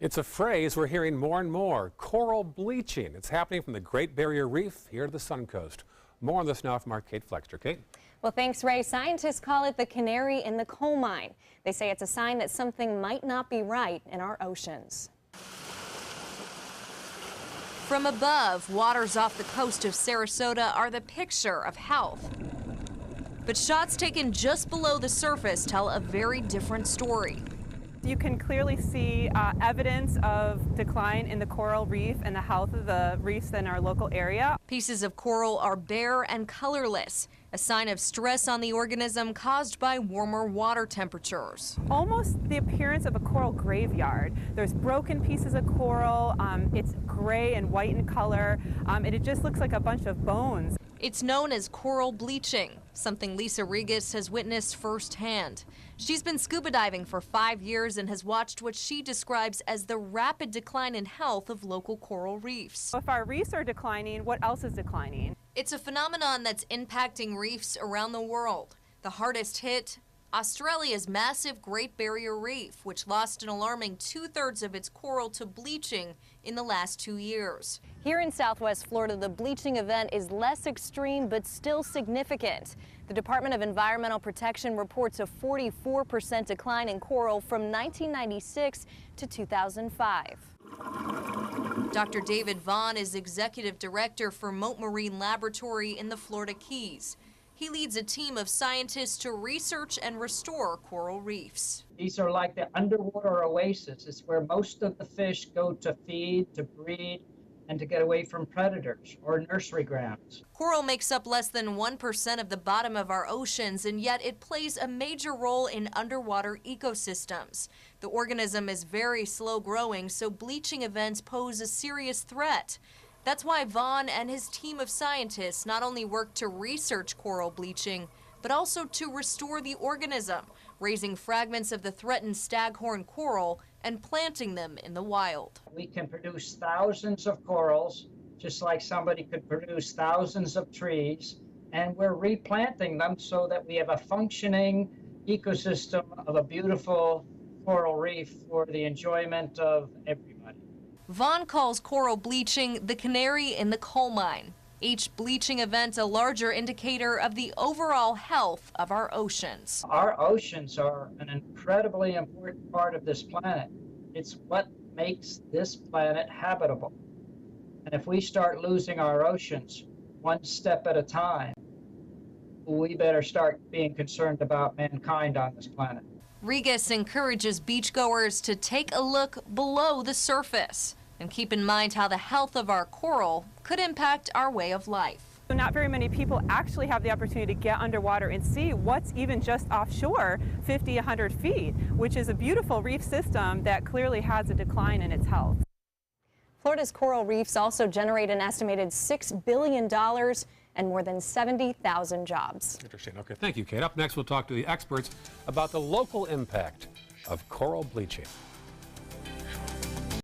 It's a phrase we're hearing more and more, coral bleaching. It's happening from the Great Barrier Reef here to the Suncoast. More on this now from our Kate Flexter. Kate? Well, thanks, Ray. Scientists call it the canary in the coal mine. They say it's a sign that something might not be right in our oceans. From above, waters off the coast of Sarasota are the picture of health. But shots taken just below the surface tell a very different story. You can clearly see evidence of decline in the coral reef and the health of the reefs in our local area. Pieces of coral are bare and colorless, a sign of stress on the organism caused by warmer water temperatures. Almost the appearance of a coral graveyard. There's broken pieces of coral, it's gray and white in color, and it just looks like a bunch of bones. It's known as coral bleaching, something Lisa Regis has witnessed firsthand. She's been scuba diving for 5 years and has watched what she describes as the rapid decline in health of local coral reefs. If our reefs are declining, what else is declining? It's a phenomenon that's impacting reefs around the world. The hardest hit, Australia's massive Great Barrier Reef, which lost an alarming 2/3 of its coral to bleaching in the last 2 years. Here in Southwest Florida, the bleaching event is less extreme but still significant. The Department of Environmental Protection reports a 44% decline in coral from 1996 to 2005. Dr. David Vaughn is executive director for Mote Marine Laboratory in the Florida Keys. He leads a team of scientists to research and restore coral reefs. These are like the underwater oasis. It's where most of the fish go to feed, to breed, and to get away from predators or nursery grounds. Coral makes up less than 1% of the bottom of our oceans, and yet it plays a major role in underwater ecosystems. The organism is very slow growing, so bleaching events pose a serious threat. That's why Vaughn and his team of scientists not only work to research coral bleaching, but also to restore the organism, raising fragments of the threatened staghorn coral and planting them in the wild. We can produce thousands of corals, just like somebody could produce thousands of trees, and we're replanting them so that we have a functioning ecosystem of a beautiful coral reef for the enjoyment of everybody. Vaughn calls coral bleaching the canary in the coal mine. Each bleaching event a larger indicator of the overall health of our oceans. Our oceans are an incredibly important part of this planet. It's what makes this planet habitable. And if we start losing our oceans one step at a time, we better start being concerned about mankind on this planet. Regis encourages beachgoers to take a look below the surface and keep in mind how the health of our coral could impact our way of life. So not very many people actually have the opportunity to get underwater and see what's even just offshore 50, 100 feet, which is a beautiful reef system that clearly has a decline in its health. Florida's coral reefs also generate an estimated $6 billion and more than 70,000 jobs. Interesting. Okay, thank you, Kate. Up next, we'll talk to the experts about the local impact of coral bleaching.